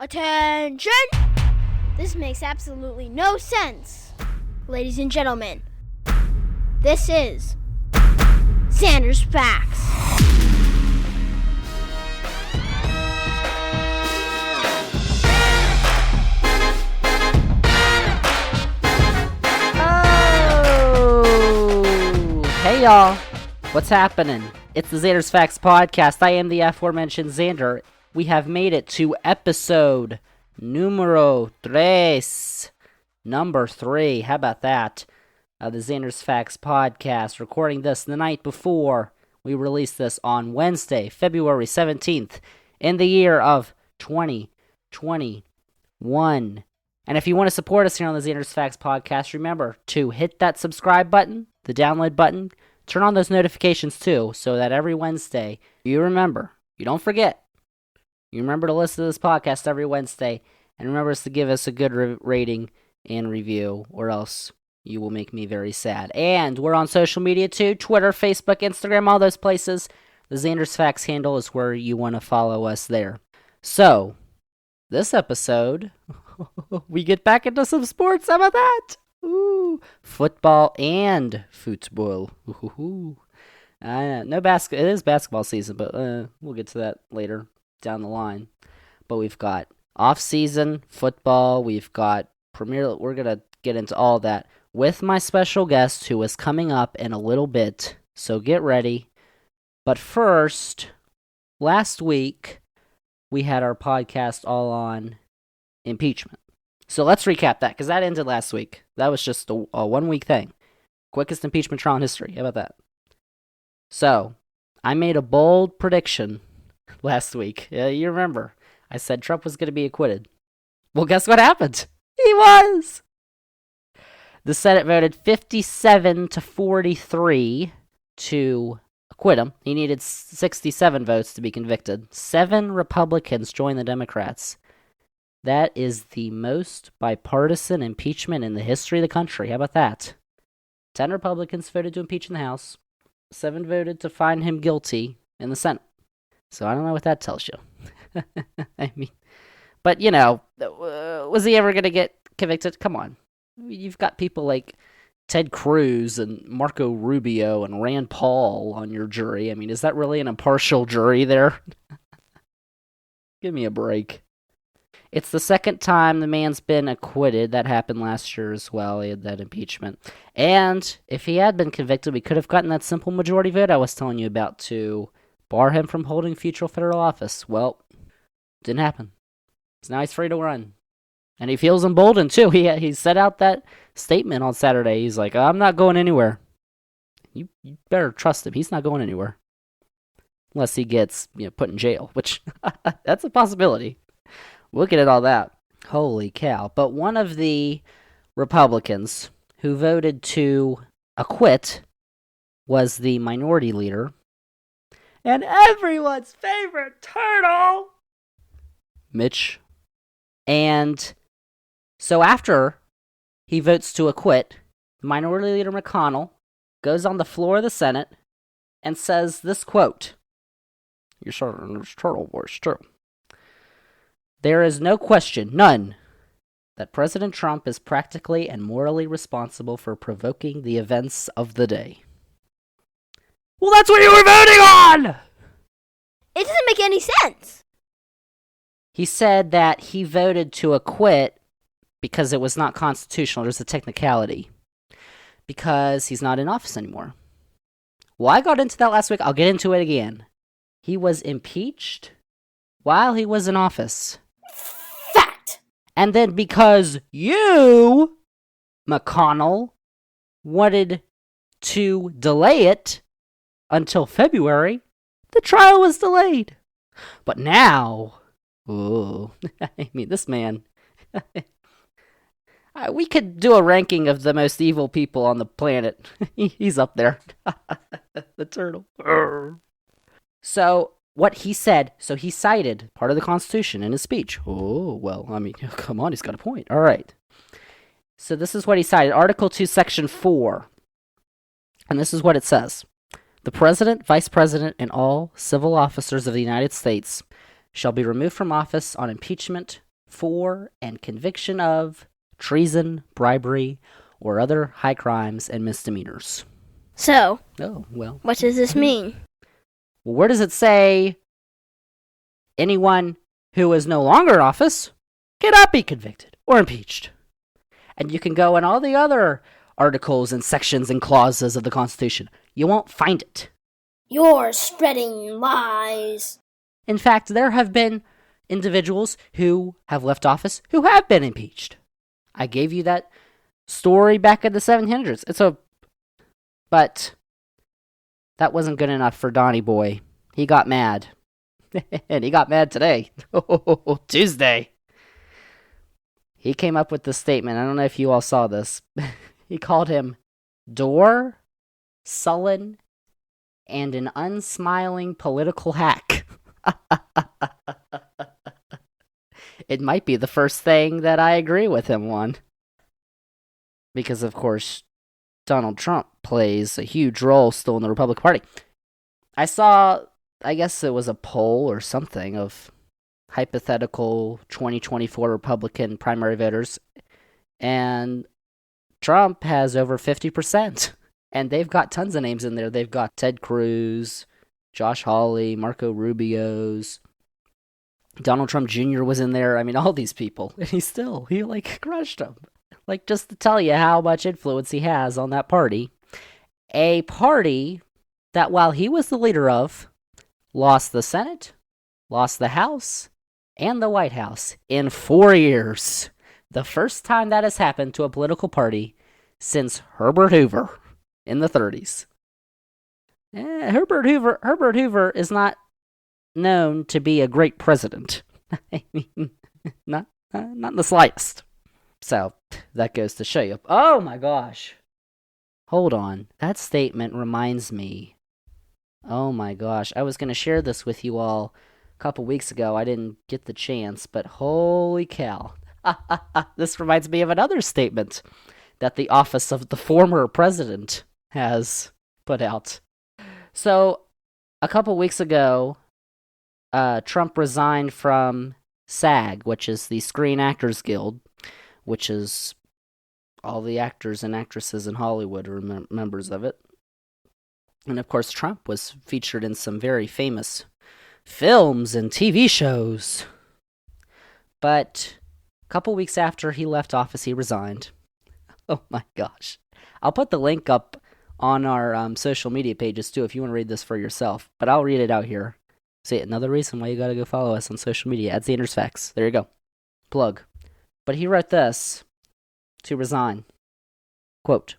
Attention! This makes absolutely no sense. Ladies and gentlemen, this is Zander's Facts. Oh! Hey y'all, what's happening? It's the Zander's Facts podcast. I am the aforementioned Zander. We have made it to episode numero tres. Number 3. How about that? The Zander's Facts podcast. Recording this the night before we release this on Wednesday, February 17th, in the year of 2021. And if you want to support us here on the Zander's Facts podcast, remember to hit that subscribe button, the download button, turn on those notifications too, so that every Wednesday you remember, you don't forget, you remember to listen to this podcast every Wednesday, and remember to give us a good rating and review, or else you will make me very sad. And we're on social media too, Twitter, Facebook, Instagram, all those places. The Zander's Facts handle is where you want to follow us there. So, this episode, we get back into some sports. How about that? Ooh, football and football. Ooh. No basket. It is basketball season, but we'll get to that later down the line. But we've got off-season football. We've got Premier. We're gonna get into all that with my special guest, who is coming up in a little bit. So get ready. But first, last week we had our podcast all on impeachment. So let's recap that, because that ended last week. That was just a 1-week thing. Quickest impeachment trial in history. How about that? So, I made a bold prediction last week. You remember. I said Trump was going to be acquitted. Well, guess what happened? He was! The Senate voted 57-43 to acquit him. He needed 67 votes to be convicted. 7 Republicans joined the Democrats. That is the most bipartisan impeachment in the history of the country. How about that? 10 Republicans voted to impeach in the House. 7 voted to find him guilty in the Senate. So I don't know what that tells you. I mean, but you know, was he ever going to get convicted? Come on. You've got people like Ted Cruz and Marco Rubio and Rand Paul on your jury. I mean, is that really an impartial jury there? Give me a break. It's the second time the man's been acquitted. That happened last year as well. He had that impeachment. And if he had been convicted, we could have gotten that simple majority vote I was telling you about to bar him from holding future federal office. Well, didn't happen. So now he's free to run. And he feels emboldened, too. He set out that statement on Saturday. He's like, I'm not going anywhere. You better trust him. He's not going anywhere. Unless he gets put in jail, which that's a possibility. We'll get at all that. Holy cow. But one of the Republicans who voted to acquit was the minority leader. And everyone's favorite turtle, Mitch. And so after he votes to acquit, minority leader McConnell goes on the floor of the Senate and says this quote. You're starting to turtle voice too. There is no question, none, that President Trump is practically and morally responsible for provoking the events of the day. Well, that's what you were voting on! It doesn't make any sense. He said that he voted to acquit because it was not constitutional. There's a technicality. Because he's not in office anymore. Well, I got into that last week. I'll get into it again. He was impeached while he was in office. Fact! And then because you, McConnell, wanted to delay it until February, the trial was delayed. But now, I mean, this man, we could do a ranking of the most evil people on the planet. He's up there. The turtle. So, what he said, he cited part of the Constitution in his speech. Oh, well, I mean, come on, he's got a point. All right. So this is what he cited. Article 2, Section 4. And this is what it says. The President, Vice President, and all civil officers of the United States shall be removed from office on impeachment for and conviction of treason, bribery, or other high crimes and misdemeanors. So, Oh, well. what does this mean? Well, where does it say anyone who is no longer in office cannot be convicted or impeached? And you can go in all the other articles and sections and clauses of the Constitution. You won't find it. You're spreading lies. In fact, there have been individuals who have left office who have been impeached. I gave you that story back in the 1700s. But that wasn't good enough for Donnie Boy. He got mad. And he got mad today. Tuesday. He came up with this statement. I don't know if you all saw this. He called him Door, sullen, and an unsmiling political hack. It might be the first thing that I agree with him on. Because, of course, Donald Trump plays a huge role still in the Republican Party. I saw, I guess it was a poll or something of hypothetical 2024 Republican primary voters, and Trump has over 50%. And they've got tons of names in there. They've got Ted Cruz, Josh Hawley, Marco Rubio's, Donald Trump Jr. was in there. I mean, all these people. And he crushed them. Like, just to tell you how much influence he has on that party. A party that, while he was the leader of, lost the Senate, lost the House, and the White House in 4 years. The first time that has happened to a political party since Herbert Hoover in the 30s. Herbert Hoover is not known to be a great president. I mean, not in the slightest. So, that goes to show you. Oh my gosh. Hold on. That statement reminds me. Oh my gosh. I was going to share this with you all a couple weeks ago. I didn't get the chance, but holy cow. This reminds me of another statement that the office of the former president has put out. So, a couple weeks ago, Trump resigned from SAG, which is the Screen Actors Guild, which is all the actors and actresses in Hollywood are members of it. And of course, Trump was featured in some very famous films and TV shows. But a couple weeks after he left office, he resigned. Oh my gosh. I'll put the link up on our social media pages too if you want to read this for yourself. But I'll read it out here. See, another reason why you gotta go follow us on social media. At Zander's Facts. There you go. Plug. But he wrote this to resign. Quote,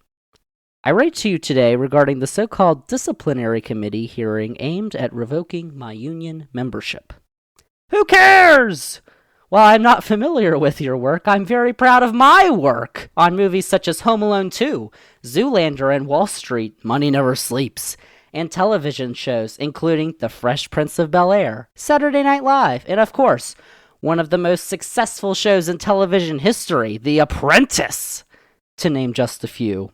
I write to you today regarding the so-called disciplinary committee hearing aimed at revoking my union membership. Who cares? While I'm not familiar with your work, I'm very proud of my work on movies such as Home Alone 2, Zoolander and Wall Street, Money Never Sleeps, and television shows including The Fresh Prince of Bel-Air, Saturday Night Live, and of course, one of the most successful shows in television history, The Apprentice, to name just a few.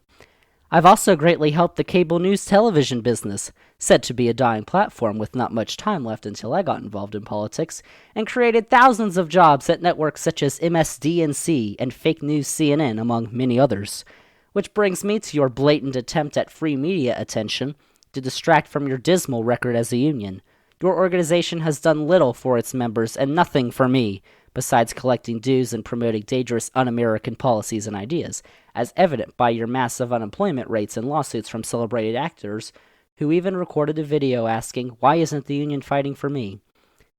I've also greatly helped the cable news television business, said to be a dying platform with not much time left until I got involved in politics, and created thousands of jobs at networks such as MSDNC and Fake News CNN, among many others. Which brings me to your blatant attempt at free media attention to distract from your dismal record as a union. Your organization has done little for its members and nothing for me, besides collecting dues and promoting dangerous un-American policies and ideas, as evident by your massive unemployment rates and lawsuits from celebrated actors who even recorded a video asking, why isn't the union fighting for me?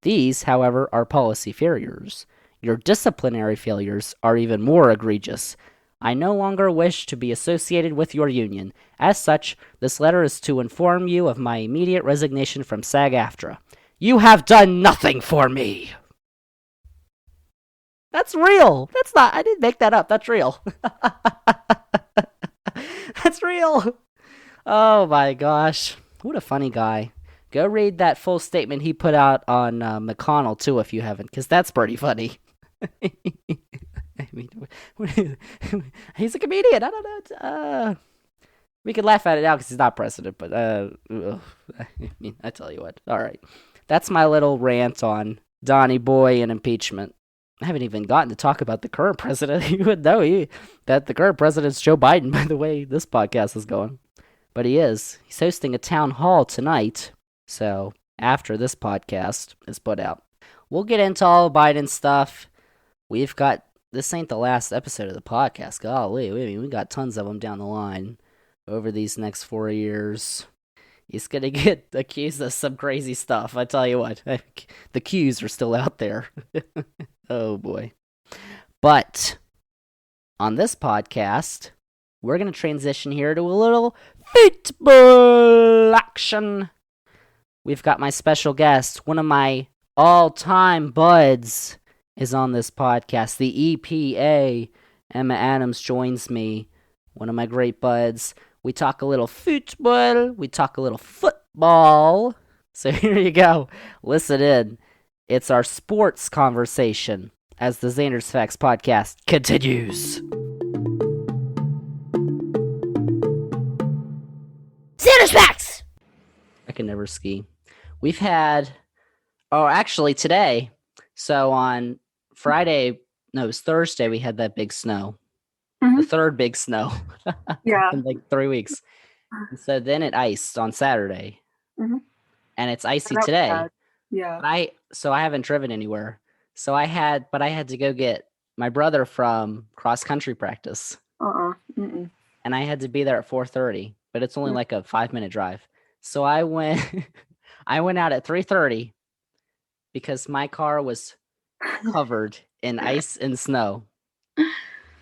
These, however, are policy failures. Your disciplinary failures are even more egregious. I no longer wish to be associated with your union. As such, this letter is to inform you of my immediate resignation from SAG-AFTRA. You have done nothing for me! That's real! That's not, I didn't make that up, that's real. That's real! Oh my gosh. What a funny guy. Go read that full statement he put out on McConnell too if you haven't, because that's pretty funny. I mean, he's a comedian. I don't know. We could laugh at it now because he's not president, but I mean, I tell you what. All right, that's my little rant on Donnie Boy and impeachment. I haven't even gotten to talk about the current president. You would know that the current president's Joe Biden, by the way this podcast is going. But he is. He's hosting a town hall tonight. So after this podcast is put out, we'll get into all Biden stuff. This ain't the last episode of the podcast. Golly, we got tons of them down the line over these next 4 years. He's gonna get accused of some crazy stuff. I tell you what, the cues are still out there. Oh boy. But on this podcast, we're gonna transition here to a little football action. We've got my special guest, one of my all-time buds, is on this podcast. The EPA, Emma Adams, joins me, one of my great buds. We talk a little football. We talk a little football. So here you go. Listen in. It's our sports conversation as the Zander's Facts podcast continues. Zander's Facts! I can never ski. We've had... Oh, actually today. So on Friday... No, it was Thursday we had that big snow. The third big snow. Yeah. In like 3 weeks. So then it iced on Saturday. Mm-hmm. And it's icy today. Bad. Yeah. I haven't driven anywhere. So I had to go get my brother from cross country practice. Mm-mm. And I had to be there at 4:30, but it's only like a 5-minute drive. So I went out at 3:30 because my car was covered in ice and snow.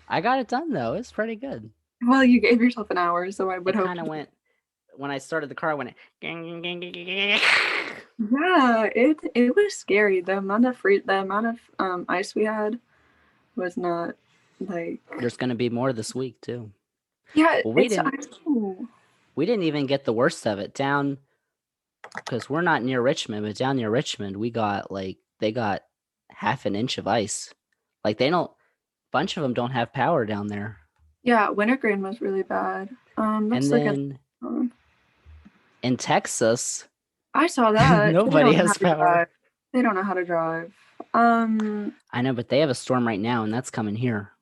I got it done though. It's pretty good. Well, you gave yourself an hour, so I would hope. It kind of went when I started the car. I went. Yeah, it was scary. The amount of ice we had was not like. There's going to be more this week too. Yeah, well, we didn't even get the worst of it down because we're not near Richmond, but down near Richmond they got half an inch of ice. Like bunch of them don't have power down there. Yeah, wintergreen was really bad. And then in Texas, I saw that nobody has power. They don't know how to drive. I know, but they have a storm right now, and that's coming here.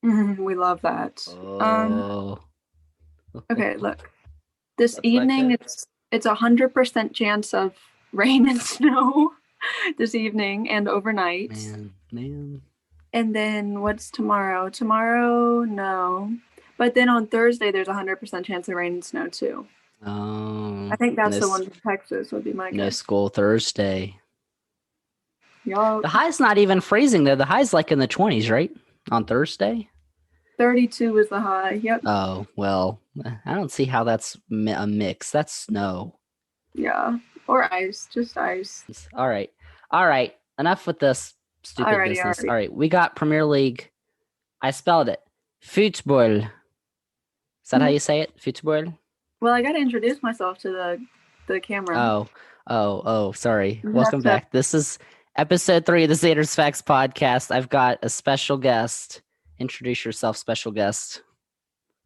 We love that. Oh. Okay, look. This evening, it's 100% chance of rain and snow this evening and overnight. Man. And then what's tomorrow? Tomorrow, no. But then on Thursday, there's 100% chance of rain and snow too. Oh. I think that's the one from Texas would be my guess. No school Thursday. Yup. The high's not even freezing though. The high's like in the 20s, right? On Thursday? 32 is the high. Yep. Oh, well, I don't see how that's a mix. That's snow. Yeah. Or ice. Just ice. All right. Enough with this stupid business. All right. We got Premier League. I spelled it. Fútbol. Is that how you say it? Fútbol? Well, I got to introduce myself to the camera. Oh, sorry. Welcome back. This is episode 3 of the Zander's Facts podcast. I've got a special guest. Introduce yourself, special guest.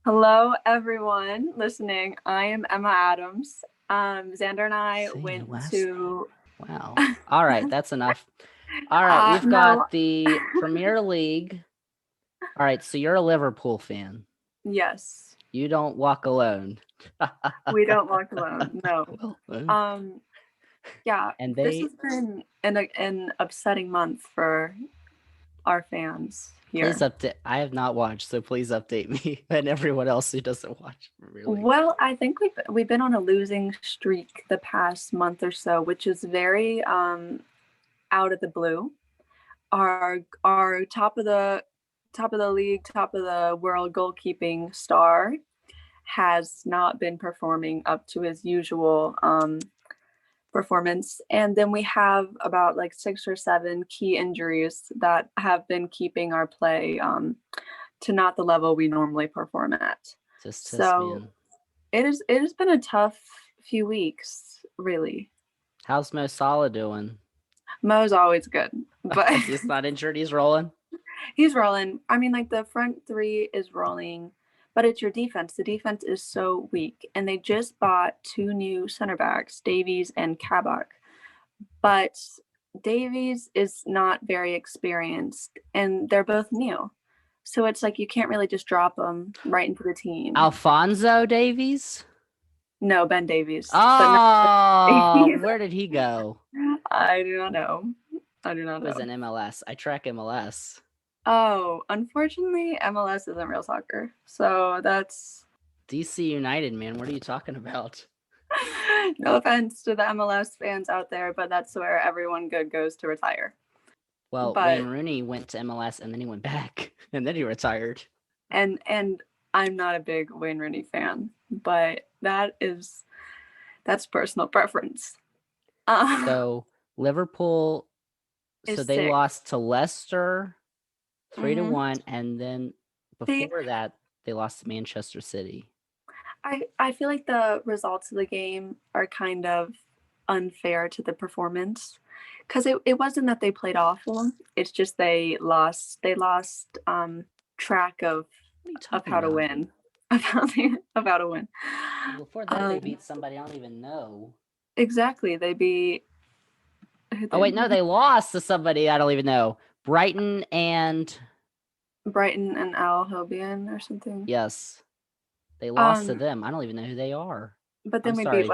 Hello, everyone listening. I am Emma Adams. Zander and I went to... Wow. All right, that's enough. All right, we've got the Premier League. All right, so you're a Liverpool fan. Yes. You don't walk alone. We don't walk alone, no. Yeah, and this has been an upsetting month for our fans here. Please update. I have not watched, so please update me and everyone else who doesn't watch. Really. Well, I think we've been on a losing streak the past month or so, which is very out of the blue. Our top of the league, top of the world goalkeeping star has not been performing up to his usual performance, and then we have about like 6 or 7 key injuries that have been keeping our play to not the level we normally perform at. So it has been a tough few weeks, really. How's Mo Salah doing? Mo's always good, but he's not injured. He's rolling. He's rolling. I mean, like the front 3 is rolling, but it's your defense. The defense is so weak, and they just bought 2 new center backs, Davies and Kabak. But Davies is not very experienced, and they're both new. So it's like you can't really just drop them right into the team. Alfonso Davies? No, Ben Davies. Oh, where did he go? I do not know. I do not He was know. in MLS. I track MLS. Oh, unfortunately, MLS isn't real soccer. So that's DC United, man. What are you talking about? no offense to the MLS fans out there, but that's where everyone good goes to retire. Well, But Wayne Rooney went to MLS and then he went back and then he retired. and I'm not a big Wayne Rooney fan, but that's personal preference. So Liverpool, so Is they sick. lost to Leicester 3-1, Mhm. and then See, before that they lost to Manchester City. I feel like the results of the game are kind of unfair to the performance because it wasn't that they played awful. It's just they lost track of What are you talking how to about? win of how to win. Before that, they beat somebody I don't even know. Exactly. They beat. Oh wait, no, they lost to somebody I don't even know. Brighton and Brighton and Al Hobian or something. yes, they lost to them. I don't even know who they are. But then I'm sorry,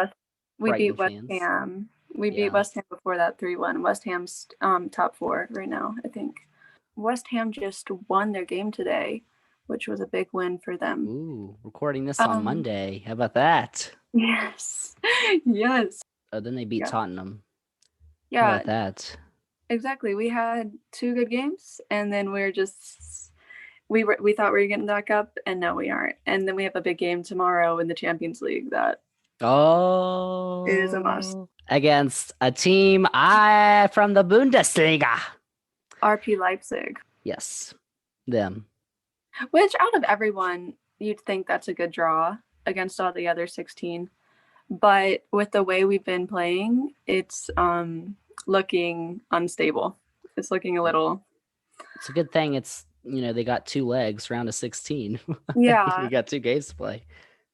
we Brighton beat West fans. Ham. We beat Yeah. West Ham before that 3-1. West Ham's top 4 right now, I think. West Ham just won their game today, which was a big win for them. Ooh, recording this on Monday. How about that? Yes. Yes. Oh, then they beat Tottenham. How Yeah, about that? exactly. We had 2 good games, and then we thought we were getting back up, and no, we aren't. And then we have a big game tomorrow in the Champions League that is a must. Against a team from the Bundesliga. RP Leipzig. Yes, them. Which out of everyone, you'd think that's a good draw against all the other 16. But with the way we've been playing, it's looking unstable. It's looking a little. It's a good thing it's, they got 2 legs, round of 16. Yeah. We got 2 games to play.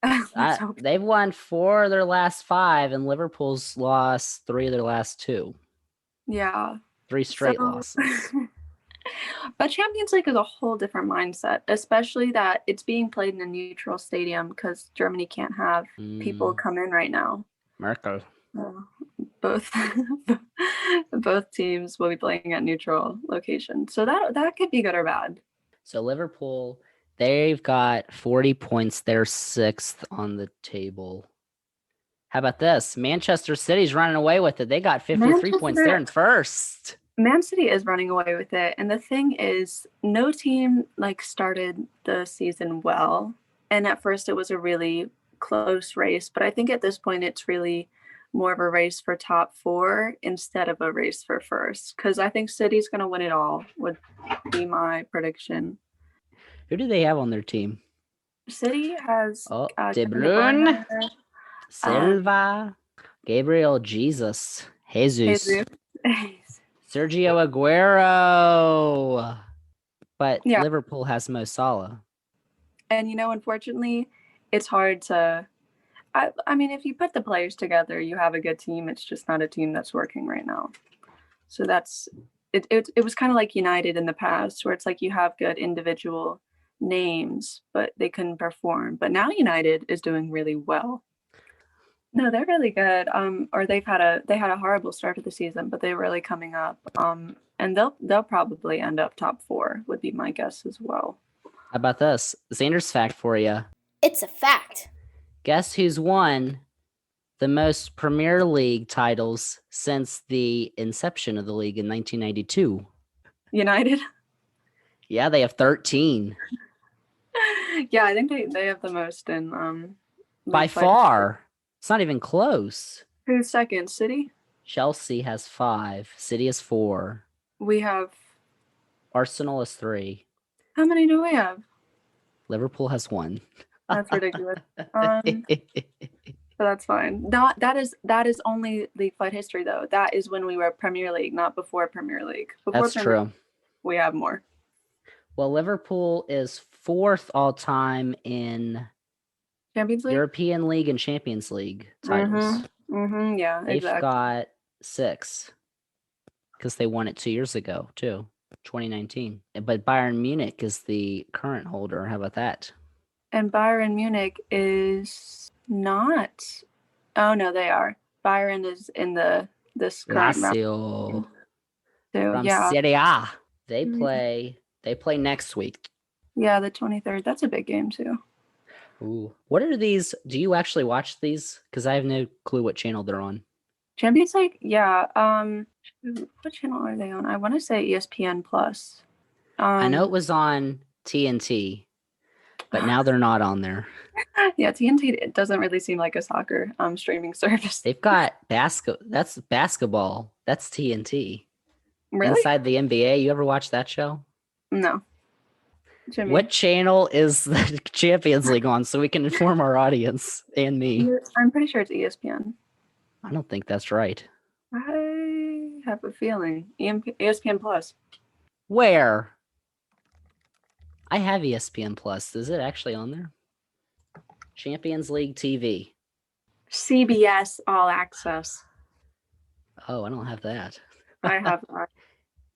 Let's hope. They've won 4 of their last 5, and Liverpool's lost 3 of their last 2. Yeah. 3 straight losses. But Champions League is a whole different mindset, especially that it's being played in a neutral stadium because Germany can't have people come in right now. Merkel. Both both teams will be playing at neutral locations, so that could be good or bad. So Liverpool, they've got 40 points. They're 6th on the table. How about this? Manchester City's running away with it. They got 53 points. They're in first. Man City is running away with it. And the thing is, no team started the season well. And at first it was a really close race. But I think at this point it's really more of a race for top 4 instead of a race for first. Because I think City's going to win it all, would be my prediction. Who do they have on their team? City has De Bruyne, Silva, Gabriel Jesus. Sergio Aguero. But Liverpool has Mo Salah. And, unfortunately, it's hard to... I mean, if you put the players together, you have a good team. It's just not a team that's working right now. So that's... It was kind of like United in the past, where it's like you have good individual names, but they couldn't perform. But now United is doing really well. No, they're really good. Or they had a horrible start to the season, but they're really coming up. And they'll probably end up top 4, would be my guess as well. How about this? Zander's fact for you. It's a fact. Guess who's won the most Premier League titles since the inception of the league in 1992? United? Yeah, they have 13. Yeah, I think they have the most in by far. It's not even close. Who's second? City? Chelsea has 5. City has 4. We have... Arsenal has 3. How many do we have? Liverpool has 1. That's ridiculous. But that's fine. That is only League Fight history, though. That is when we were Premier League, not before Premier League. That's true. We have more. Well, Liverpool is 4th all time in Champions League, European League, and Champions League titles. Yeah, They've got 6. because they won it 2 years ago too, 2019. But Bayern Munich is the current holder. How about that? And Bayern Munich is not. Oh no, they are. Bayern is in this current round. Lazio So from yeah, Serie A. They play next week. yeah, the 23rd. That's a big game too. Ooh. What are these? Do you actually watch these? Because I have no clue what channel they're on. Champions League, yeah. What channel are they on? I want to say ESPN Plus. I know it was on TNT, but now they're not on there. Yeah, TNT. It doesn't really seem like a soccer streaming service. They've got that's basketball. That's TNT. Really? Inside the NBA. You ever watch that show? No. Jimmy. What channel is the Champions League on so we can inform our audience and me? I'm pretty sure it's ESPN. I don't think that's right. I have a feeling. ESPN Plus. Where? I have ESPN Plus. Is it actually on there? Champions League TV. CBS All Access. Oh, I don't have that. I have that.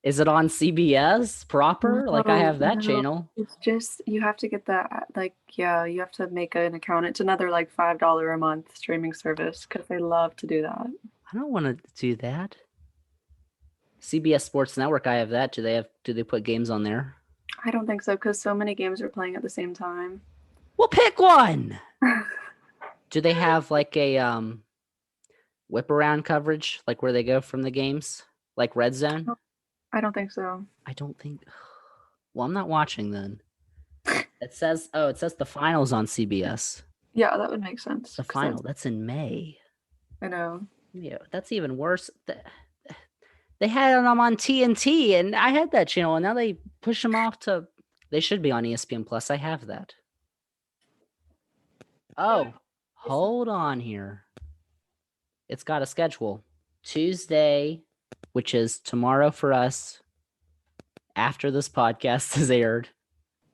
Is it on CBS proper? Like I have that No. channel. It's just you have to get that. You have to make an account. It's another like $5 a month streaming service because they love to do that. I don't want to do that. CBS Sports Network, I have that. Do they put games on there? I don't think so because so many games are playing at the same time. Well, pick one. Do they have like a whip around coverage, like where they go from the games, like Red Zone? I don't think so. I don't think. Well, I'm not watching then. It says the finals on CBS. Yeah, that would make sense. The final. That's in May. I know. Yeah, that's even worse. They had them on TNT, and I had that channel, and now they push them off to. They should be on ESPN Plus. I have that. Oh, hold on here. It's got a schedule. Tuesday, which is tomorrow for us, after this podcast is aired.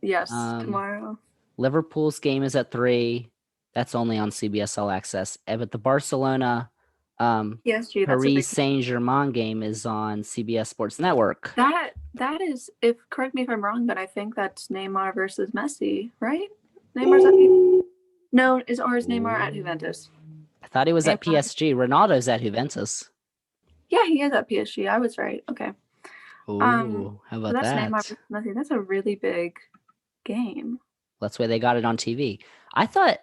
Yes, tomorrow. Liverpool's game is at 3. That's only on CBS All Access. But the Barcelona PSG, Paris Saint-Germain game is on CBS Sports Network. That is, correct me if I'm wrong, but I think that's Neymar versus Messi, right? Neymar's at no, is Neymar at Juventus? I thought he was at PSG. Ronaldo's at Juventus. Yeah, he is at PSG. I was right. Okay. Ooh, how about that's that? Neymar versus Messi. That's a really big game. That's why they got it on TV. I thought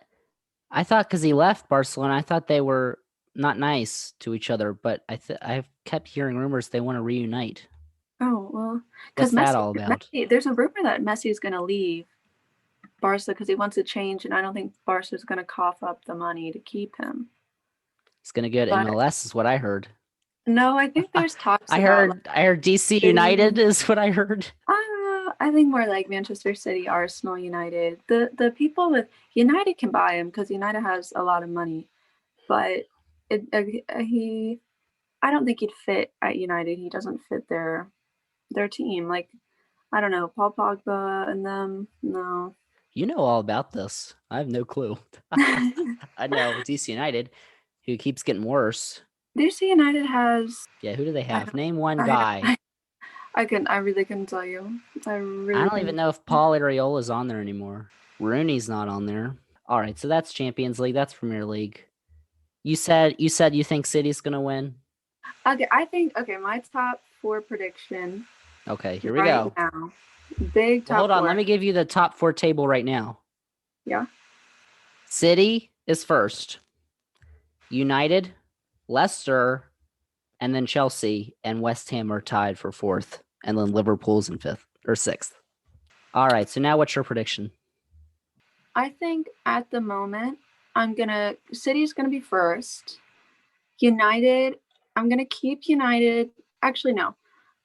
because he left Barcelona, I thought they were not nice to each other, but I've kept hearing rumors they want to reunite. Oh, well, what's that all about? There's a rumor that Messi is going to leave Barca because he wants to change, and I don't think Barca is going to cough up the money to keep him. He's going to go to MLS, is what I heard. No, I think there's talks. I heard DC United is what I heard. I think more like Manchester City, Arsenal, United. The people with United can buy him because United has a lot of money, but I don't think he'd fit at United. He doesn't fit their team. Like, I don't know, Paul Pogba and them. No. You know all about this. I have no clue. I know DC United, who keeps getting worse. DC United has. Yeah, who do they have? Name one guy. I really couldn't tell you. I don't even know if Paul Ariola's on there anymore. Rooney's not on there. All right, so that's Champions League. That's Premier League. You said you think City's gonna win. Okay, my top 4 prediction. Okay, here we go. Now. Big top. Hold on, 4. let me give you the top 4 table right now. Yeah. City is first. United, Leicester, and then Chelsea and West Ham are tied for 4th, and then Liverpool's in 5th or 6th. All right, so now what's your prediction? I think at the moment City's gonna be first. United, I'm gonna keep United. Actually, no.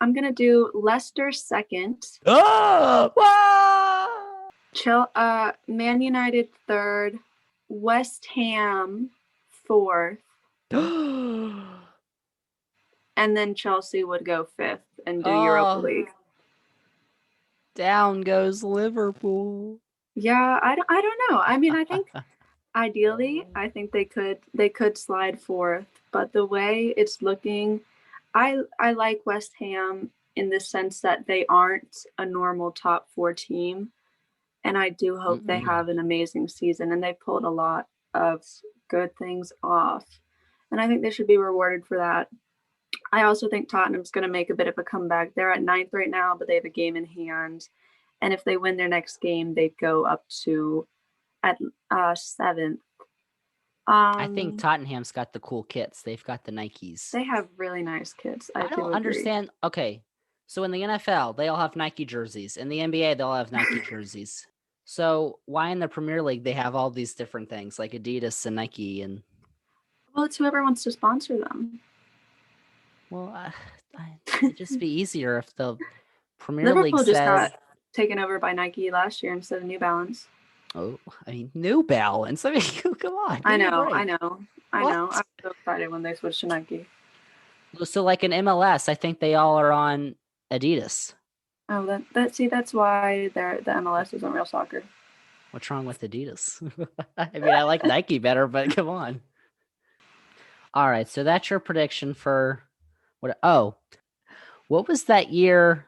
I'm gonna do Leicester second. Oh! Man United third. West Ham 4th. And then Chelsea would go 5th and do Europa League. Down goes Liverpool. Yeah, I don't know. I mean, I think ideally, I think they could slide 4th, but the way it's looking, I like West Ham in the sense that they aren't a normal top 4 team, and I do hope they have an amazing season, and they pulled a lot of good things off, and I think they should be rewarded for that. I also think Tottenham's going to make a bit of a comeback. They're at 9th right now, but they have a game in hand, and if they win their next game, they'd go up to at 7th. I think Tottenham's got the cool kits. They've got the Nikes. They have really nice kits. I do don't agree. understand. Okay, so in the NFL, they all have Nike jerseys. In the NBA, they all have Nike jerseys. So why in the Premier League they have all these different things like Adidas and Nike and? Well, it's whoever wants to sponsor them. Well, it'd just be easier if the Premier Liverpool League just says, got taken over by Nike last year instead of New Balance. "Oh, I mean, New Balance. I mean, come on." I give me a know. break." I know. I What? was so excited when they switched to Nike. So, like in MLS, I think they all are on Adidas. Oh, that's why the MLS isn't real soccer. What's wrong with Adidas? I mean, I like Nike better, but come on. All right, so that's your prediction for what? Oh, what was that year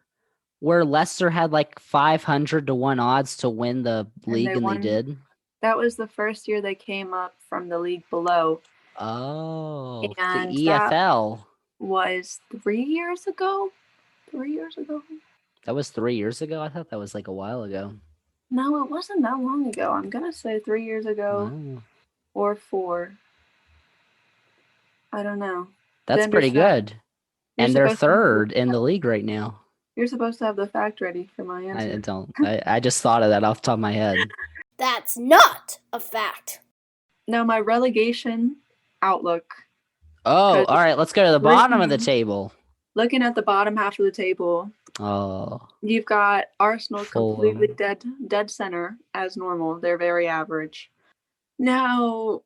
where Leicester had like 500 to 1 odds to win the league and they did? That was the first year they came up from the league below. Oh, and the EFL. That was 3 years ago. 3 years ago. That was 3 years ago? I thought that was like a while ago. No, it wasn't that long ago. I'm going to say 3 years ago. Wow. Or 4. I don't know. That's pretty good. And they're third in the league right now. You're supposed to have the fact ready for my answer. I don't. I just thought of that off the top of my head. That's not a fact. No, my relegation outlook. Oh, all right. Let's go to the bottom of the table. Looking at the bottom half of the table. Oh. You've got Arsenal completely dead center as normal. They're very average. Now,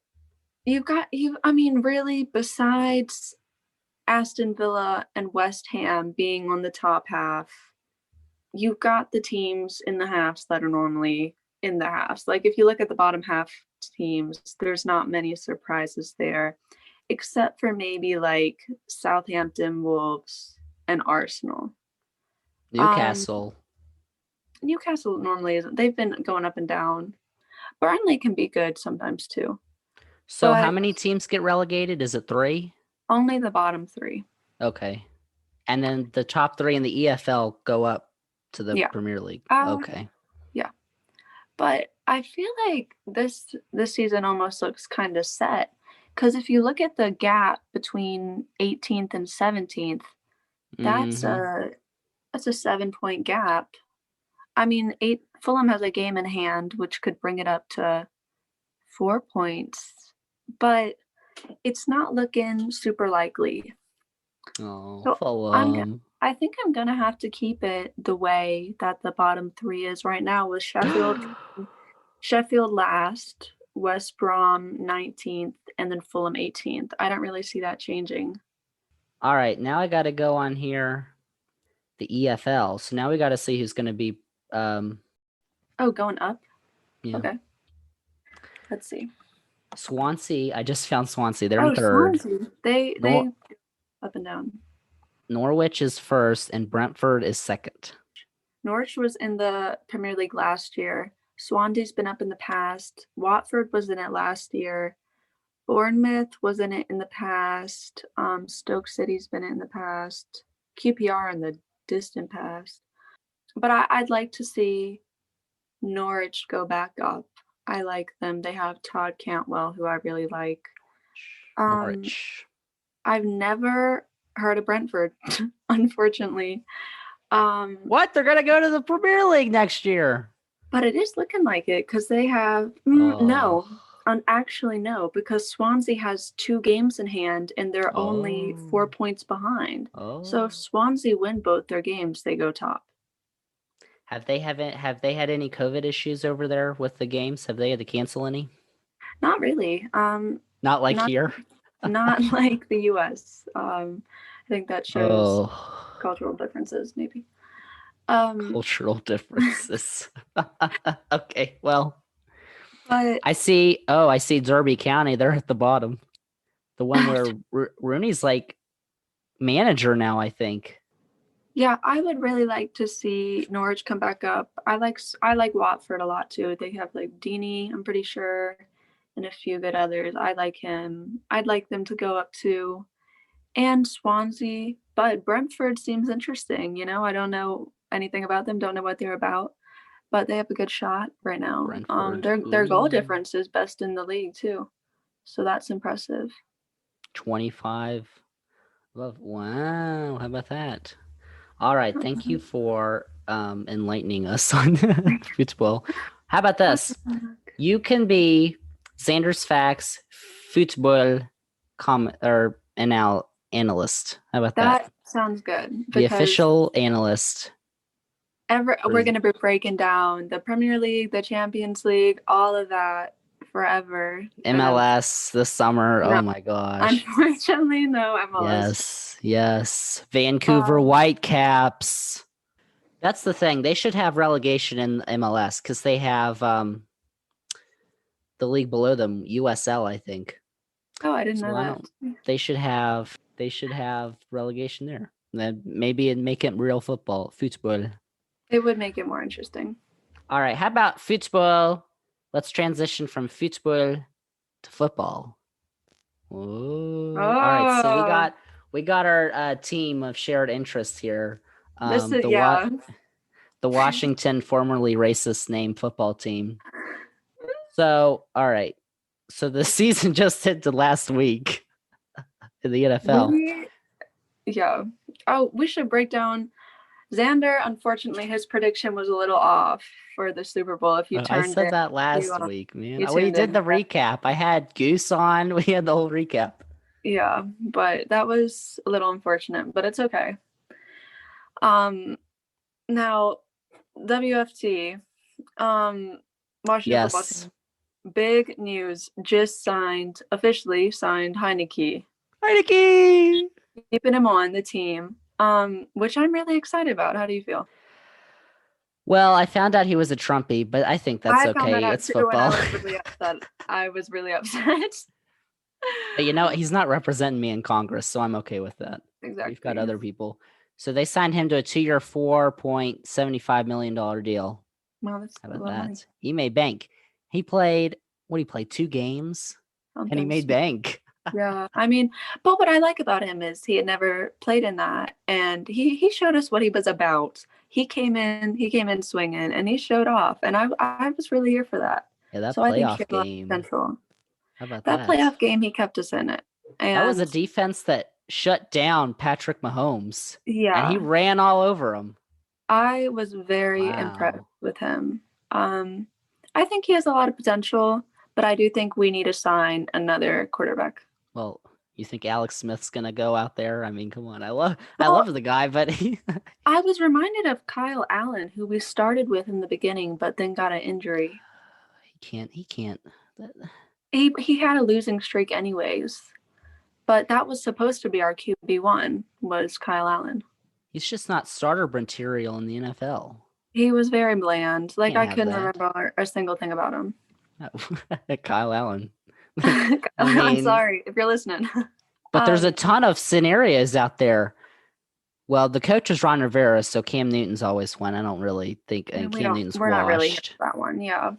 really, besides Aston Villa and West Ham being on the top half, you've got the teams in the halves that are normally in the halves. Like if you look at the bottom half teams, there's not many surprises there, except for maybe like Southampton, Wolves, and Arsenal. Newcastle. Newcastle normally isn't. They've been going up and down. Burnley can be good sometimes too. So how many teams get relegated? Is it 3? Only the bottom 3. Okay. And then the top 3 in the EFL go up to the Premier League. Okay. Yeah. But I feel like this season almost looks kind of set. Because if you look at the gap between 18th and 17th, that's a 7-point gap. I mean, Fulham has a game in hand, which could bring it up to 4 points. But it's not looking super likely. Oh, so Fulham. I think I'm going to have to keep it the way that the bottom 3 is right now with Sheffield last, West Brom 19th, and then Fulham 18th. I don't really see that changing. All right, now I got to go on here, the EFL. So now we got to see who's going to be... going up? Yeah. Okay. Let's see. Swansea. I just found Swansea. They're in third. Swansea. They up and down. Norwich is first and Brentford is second. Norwich was in the Premier League last year. Swansea's been up in the past. Watford was in it last year. Bournemouth was in it in the past. Stoke City's been in the past. QPR in the distant past. But I'd like to see Norwich go back up. I like them. They have Todd Cantwell, who I really like. Norwich. I've never heard of Brentford, unfortunately. What? They're going to go to the Premier League next year. But it is looking like it because they have... Actually, no, because Swansea has 2 games in hand and they're only 4 points behind. So if Swansea win both their games, they go top. Have they had any COVID issues over there with the games? Have they had to cancel any? Not really. Not here? Not like the US. I think that shows cultural differences, maybe. Cultural differences. Okay, well. But I see Derby County. They're at the bottom. The one where Rooney's like manager now, I think. Yeah, I would really like to see Norwich come back up. I like Watford a lot too. They have like Deeney, I'm pretty sure, and a few good others. I like him. I'd like them to go up too. And Swansea, but Brentford seems interesting. I don't know anything about them, don't know what they're about, but they have a good shot right now. Brentford. Their goal Ooh. difference is best in the league too, so that's impressive. 25. Wow, how about that? All right, thank you for enlightening us on football. How about this? You can be Zander's Facts football analyst. How about that? That sounds good. The official analyst. We're going to be breaking down the Premier League, the Champions League, all of that forever. MLS this summer. No, oh my gosh. Unfortunately, no MLS. Yes. Vancouver Whitecaps. That's the thing. They should have relegation in MLS because they have the league below them, USL, I think. Oh, I didn't know that. They should have relegation there. Then maybe it'd make it real football. It would make it more interesting. All right. How about football? Let's transition from football to football. Ooh. All right. So we got our team of shared interest here. The Washington formerly racist name football team. So, all right. So the season just hit the last week in the NFL. We should break down Zander. Unfortunately, his prediction was a little off for the Super Bowl. If you turned, I said that last week, man. We did the recap. I had Goose on. We had the whole recap. Yeah, but that was a little unfortunate, but it's okay. Now, WFT, Washington football team. Big news, just officially signed Heineke. Keeping him on the team, which I'm really excited about. How do you feel? Well, I found out he was a Trumpy, but I think that's okay. It's football. I was really upset. But he's not representing me in Congress, so I'm okay with that. Exactly. We've got other people. So they signed him to a 2-year, $4.75 million deal. Wow, that's how about that? Money. He made bank. He played 2 games, and he made bank. Yeah, but what I like about him is he had never played in that, and he showed us what he was about. He came in swinging, and he showed off, and I was really here for that. Yeah, that playoff game. How about that playoff game? He kept us in it. And that was a defense that shut down Patrick Mahomes. Yeah, and he ran all over him. I was very impressed with him. I think he has a lot of potential, but I do think we need to sign another quarterback. Well, you think Alex Smith's gonna go out there? I mean, come on. I love the guy, but I was reminded of Kyle Allen, who we started with in the beginning, but then got an injury. He can't. He had a losing streak anyways, but that was supposed to be our QB1, was Kyle Allen. He's just not starter material in the NFL. He was very bland. I couldn't remember a single thing about him. Kyle Allen. I'm sorry if you're listening. But there's a ton of scenarios out there. Well, the coach is Ron Rivera, so Cam Newton's always one. I don't really think Cam Newton's we're not really that one. Yeah.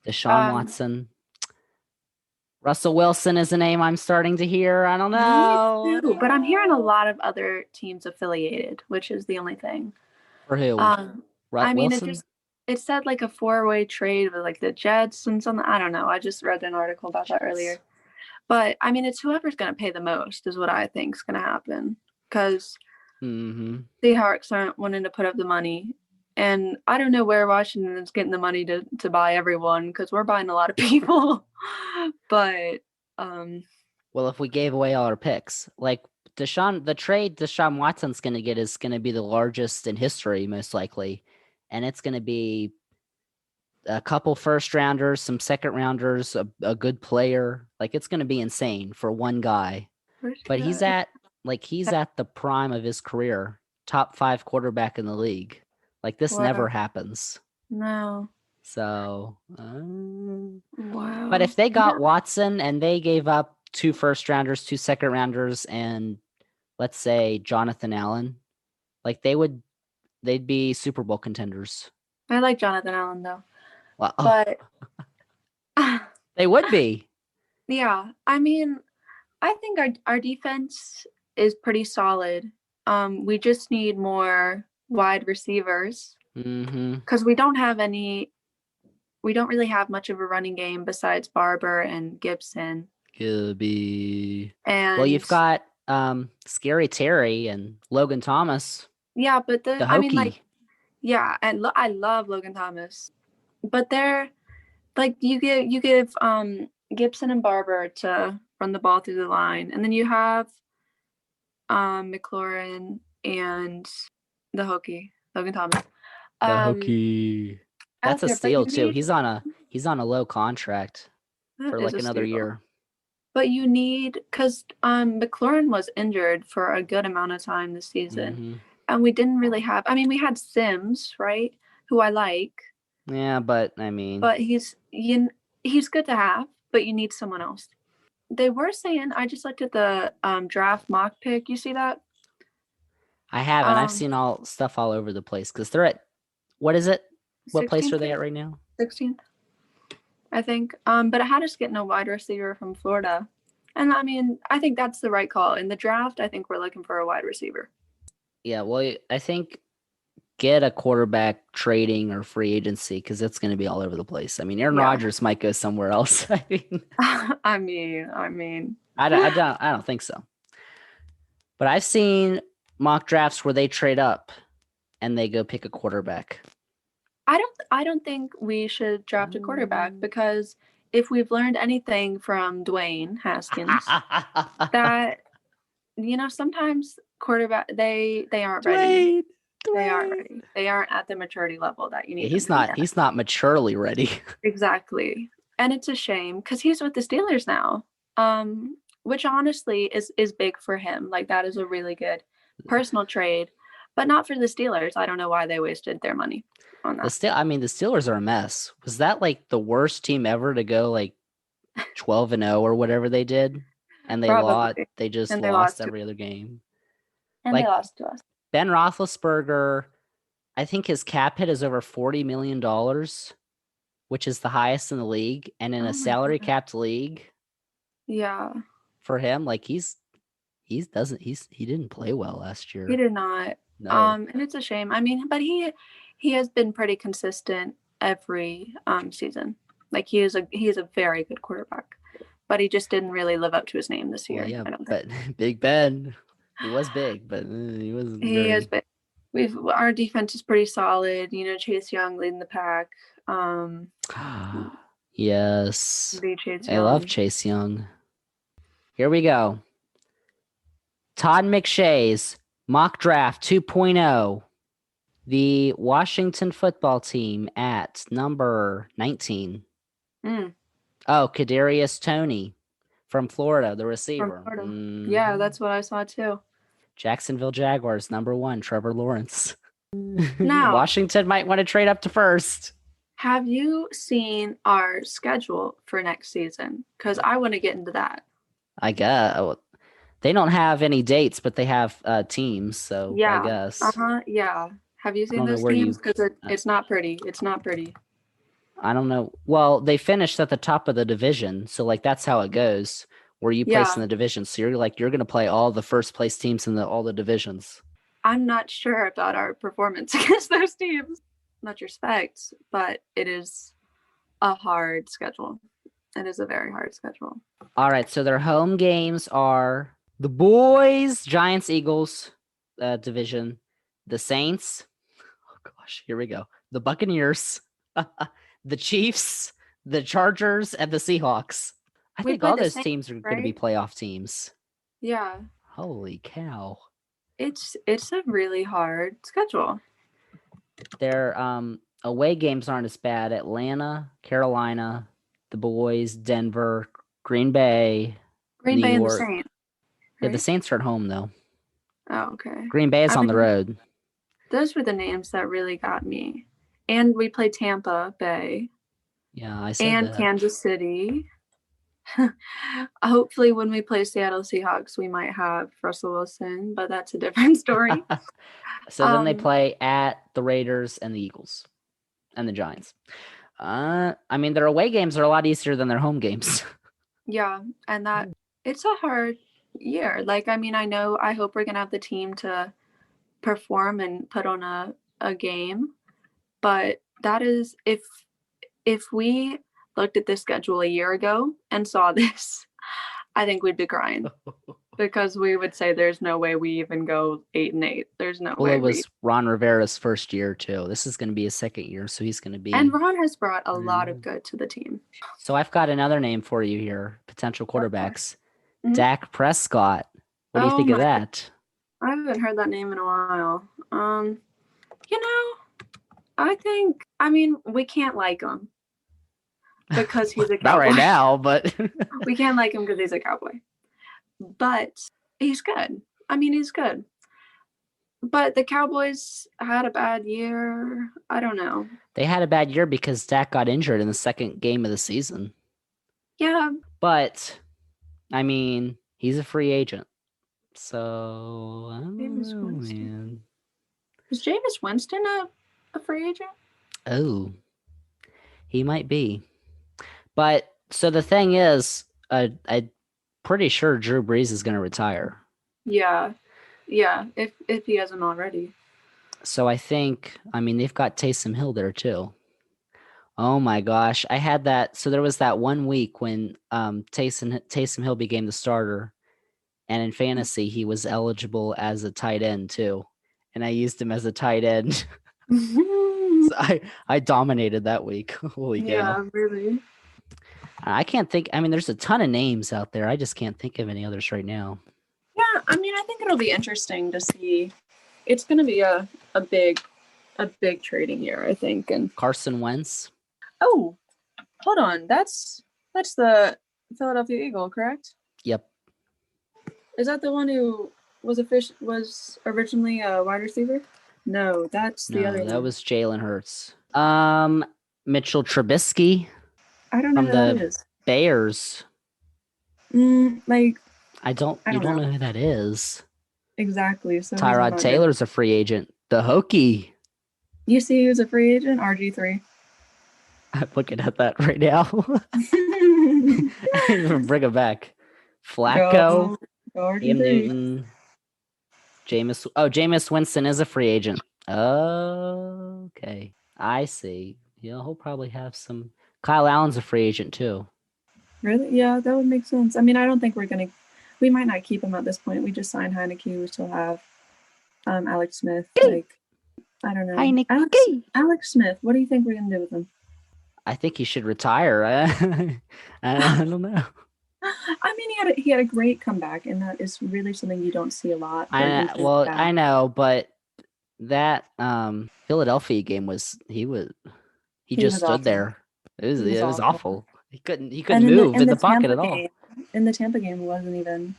Deshaun Watson. Russell Wilson is a name I'm starting to hear. I don't know. Me too, but I'm hearing a lot of other teams affiliated, which is the only thing. For who? Wilson? It said a 4-way trade with the Jets and something. I don't know. I just read an article about that earlier. But it's whoever's going to pay the most is what I think is going to happen. Because Seahawks aren't wanting to put up the money. And I don't know where Washington is getting the money to buy everyone, because we're buying a lot of people. But well, if we gave away all our picks, the trade Deshaun Watson's going to get is going to be the largest in history, most likely. And it's going to be a couple first rounders, some second rounders, a good player. It's going to be insane for one guy. But he's at the prime of his career, top 5 quarterback in the league. This never happens. No. So, wow. But if they got Watson and they gave up 2 first rounders, 2 second rounders, and let's say Jonathan Allen, like they'd be Super Bowl contenders. I like Jonathan Allen though, Well, but they would be. yeah, I mean, I think our defense is pretty solid. We just need more wide receivers because we don't have any. We don't really have much of a running game besides Barber and Gibson. Gibby. And Well, you've got Scary Terry and Logan Thomas. yeah, but The I mean, Hokie. like, yeah, and I love Logan Thomas, but they're like you give Gibson and Barber to run the ball through the line, and then you have McLaurin and the Hokie, Logan Thomas. The Hokie. That's a steal too. He's on a low contract for like another year. But you need, because McLaurin was injured for a good amount of time this season, and we didn't really have. I mean, we had Sims, right? Who I like. Yeah, but I mean, but he's good to have, but you need someone else. They were saying, I just looked at the draft mock pick. You see that? I haven't. I've seen stuff all over the place because they're at, what is it? What place are they at right now? 16th, I think. But it had us getting a wide receiver from Florida. And I mean, I think that's the right call. In the draft, I think we're looking for a wide receiver. Yeah, well, I think get a quarterback trading or free agency because it's going to be all over the place. I mean, Aaron Rodgers might go somewhere else. I mean, I don't think so. But I've seen mock drafts where they trade up and they go pick a quarterback. I don't think we should draft a quarterback because if we've learned anything from Dwayne Haskins, that sometimes quarterback they aren't ready. They aren't ready. They aren't at the maturity level that you need. He's not maturely ready. Exactly. And it's a shame because he's with the Steelers now, which honestly is big for him. Like that is a really good personal trade, but not for the Steelers. I don't know why they wasted their money on that. The Steelers are a mess. Was that like the worst team ever to go like 12-0 or whatever they did? And they lost. They just lost every other game. And they lost to us. Ben Roethlisberger, I think his cap hit is over $40 million, which is the highest in the league. And in a salary capped league, yeah, for him, like he didn't play well last year. He did not. No. And it's a shame. I mean, but he has been pretty consistent every season. Like he is a very good quarterback, but he just didn't really live up to his name this year. Well, yeah, but Big Ben, he was big, but he wasn't. He is big. Our defense is pretty solid. Chase Young leading the pack. Yes, I love Chase Young. Here we go. Todd McShay's mock draft 2.0. The Washington football team at number 19. Oh, Kadarius Toney from Florida, the receiver. Yeah, that's what I saw too. Jacksonville Jaguars, number 1, Trevor Lawrence. Now, Washington might want to trade up to first. Have you seen our schedule for next season? Because I want to get into that. I guess. They don't have any dates, but they have teams, so yeah. I guess. Yeah. Have you seen those teams? Because it's not pretty. It's not pretty. I don't know. Well, they finished at the top of the division, so like that's how it goes. Where you place in the division, so you're going to play all the first place teams in all the divisions. I'm not sure about our performance against those teams. Much respect, but it is a hard schedule. It is a very hard schedule. All right, so their home games are the boys, Giants, Eagles division, the Saints. Oh gosh, here we go. The Buccaneers, the Chiefs, the Chargers, and the Seahawks. I think all those teams are going to be playoff teams. Yeah. Holy cow. It's a really hard schedule. Their away games aren't as bad. Atlanta, Carolina, the boys, Denver, Green Bay, New York. And the Saints. Right? Yeah, the Saints are at home though. Oh, okay. Green Bay is on the road. Those were the names that really got me. And we played Tampa Bay. Yeah, I said and that. Kansas City. Hopefully, when we play Seattle Seahawks, we might have Russell Wilson, but that's a different story. So then they play at the Raiders and the Eagles and the Giants. I mean, their away games are a lot easier than their home games. Yeah, and that it's a hard year. Like, I mean, I hope we're gonna have the team to perform and put on a game, but that is if we looked at this schedule a year ago and saw this, I think we'd be crying because we would say there's no way we even go 8-8. There's no Well, way. it was Ron Rivera's first year too. This is going to be his second year, so he's going to be. And Ron has brought a lot of good to the team. So I've got another name for you here, potential quarterbacks. Mhm. Dak Prescott. What do you think of that? I haven't heard that name in a while. I mean, we can't like him because he's a cowboy. Not right now, but we can't like him because he's a cowboy. But he's good. I mean, he's good. But the Cowboys had a bad year. I don't know. They had a bad year because Dak got injured in the second game of the season. Yeah. But, I mean, he's a free agent. So, I don't know, man. Is Jameis Winston a free agent? Oh, he might be. But, so the thing is, I'm pretty sure Drew Brees is going to retire. Yeah. Yeah, if he hasn't already. So I think, I mean, they've got Taysom Hill there too. Oh my gosh. I had that. So there was that 1 week when Taysom Hill became the starter. And in fantasy, he was eligible as a tight end too. And I used him as a tight end. So I dominated that week. Holy cow. Yeah, really. I can't think. I mean, there's a ton of names out there. I just can't think of any others right now. Yeah, I mean, I think it'll be interesting to see. It's going to be a big trading year, I think. And Carson Wentz. Oh, hold on. That's the Philadelphia Eagle, correct? Yep. Is that the one who was originally a wide receiver? No, that's the other one. That was Jalen Hurts. Mitchell Trubisky. I don't know who that is. Bears. I don't know who that is. Exactly. So Tyrod Taylor's a free agent. The Hokie. You see who's a free agent? RG3. I'm looking at that right now. Bring him back. Flacco. Cam Newton. Jameis Winston is a free agent. Okay. I see. Yeah, he'll probably have some. Kyle Allen's a free agent too. Really? Yeah, that would make sense. I mean, I don't think we might not keep him at this point. We just signed Heineke. We still have Alex Smith. I don't know. Heineke. Alex Smith. What do you think we're going to do with him? I think he should retire. I don't know. I mean, he had a great comeback, and that is really something you don't see a lot. I know, but that Philadelphia game he just stood awful. There. It was awful. He couldn't move in the pocket at all. In the Tampa game, he wasn't even.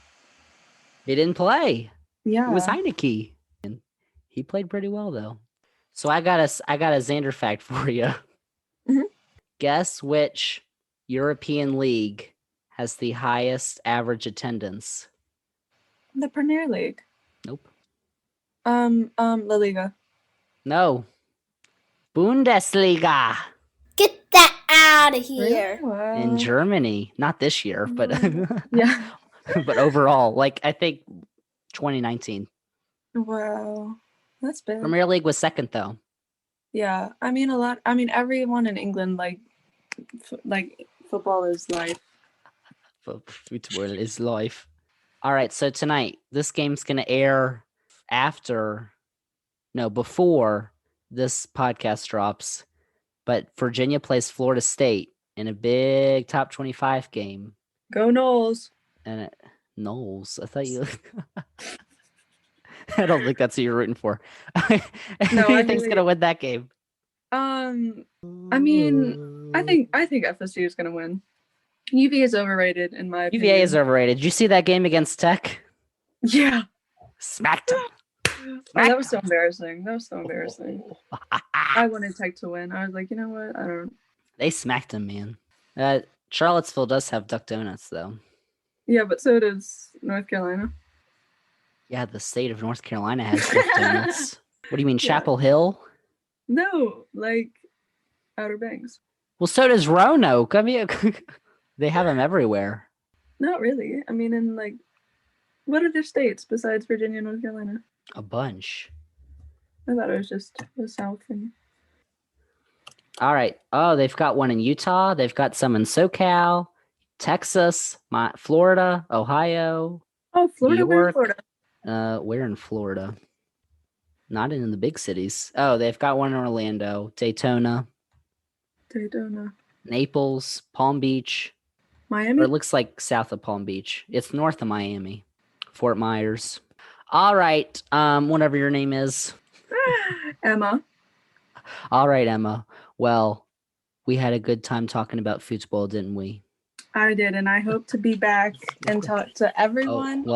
He didn't play. Yeah, it was Heineke, and he played pretty well though. So I got a Zander fact for you. Mm-hmm. Guess which European league has the highest average attendance? The Premier League. Nope. La Liga. No. Bundesliga. Get that out of here. Really? Wow. In Germany. Not this year, but yeah. But overall, I think 2019. Wow. That's big. Premier League was second though. Yeah. I mean everyone in England football is life. Football is life. All right, so tonight, this game's going to air before this podcast drops. But Virginia plays Florida State in a big top 25 game. Go Noles. And Noles, I thought you... I don't think that's who you're rooting for. Who do you think's going to win that game? I mean, I think FSU is going to win. UVA is overrated in my opinion. UVA is overrated. Did you see that game against Tech? Yeah. Smacked them. That was so embarrassing. I wanted Tech to win. I was like, you know what? I don't. They smacked him, man. Charlottesville does have duck donuts, though. Yeah, but so does North Carolina. Yeah, the state of North Carolina has duck donuts. What do you mean, Yeah. Chapel Hill? No, like Outer Banks. Well, so does Roanoke. I mean, they have them everywhere. Not really. I mean, in like, what other states besides Virginia and North Carolina? A bunch. I thought it was just the South thing. All right. Oh, they've got one in Utah. They've got some in SoCal, Texas, Florida, Ohio. Oh, Florida, New where in York. Florida? Where in Florida? Not in the big cities. Oh, they've got one in Orlando, Daytona, Naples, Palm Beach. Miami? Or it looks like south of Palm Beach. It's north of Miami. Fort Myers. All right. Whatever your name is. Emma. All right, Emma. Well, we had a good time talking about football, didn't we? I did, and I hope to be back and talk to everyone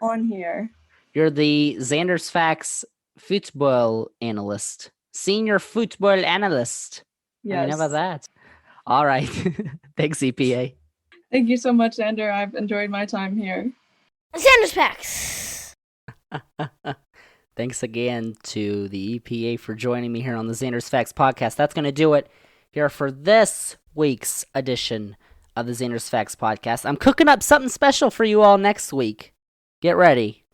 on here. You're the Zander's Facts football analyst. Senior football analyst. Yes. I mean, how about that? All right. Thanks, EPA. Thank you so much, Zander. I've enjoyed my time here. Zander's Facts. Thanks again to the EPA for joining me here on the Zander's Facts podcast. That's going to do it here for this week's edition of the Zander's Facts podcast. I'm cooking up something special for you all next week. Get ready,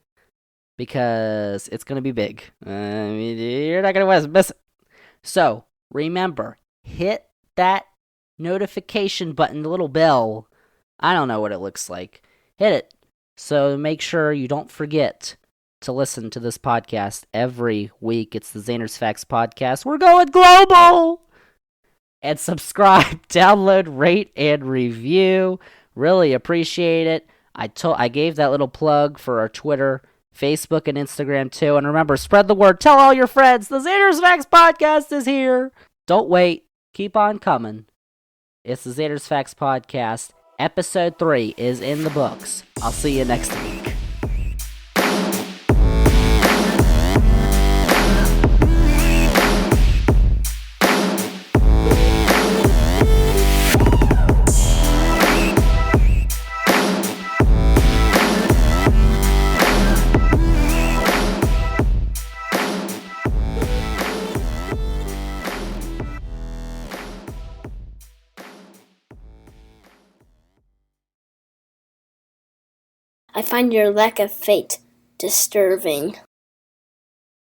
because it's going to be big. You're not going to miss it. So, remember, hit that notification button, the little bell. I don't know what it looks like. Hit it. So make sure you don't forget to listen to this podcast every week. It's the Zander's Facts podcast. We're going global! And subscribe, download, rate, and review. Really appreciate it. I gave that little plug for our Twitter, Facebook, and Instagram too. And remember, spread the word. Tell all your friends. The Zander's Facts podcast is here. Don't wait. Keep on coming. It's the Zander's Facts podcast. Episode 3 is in the books. I'll see you next week. I find your lack of faith disturbing.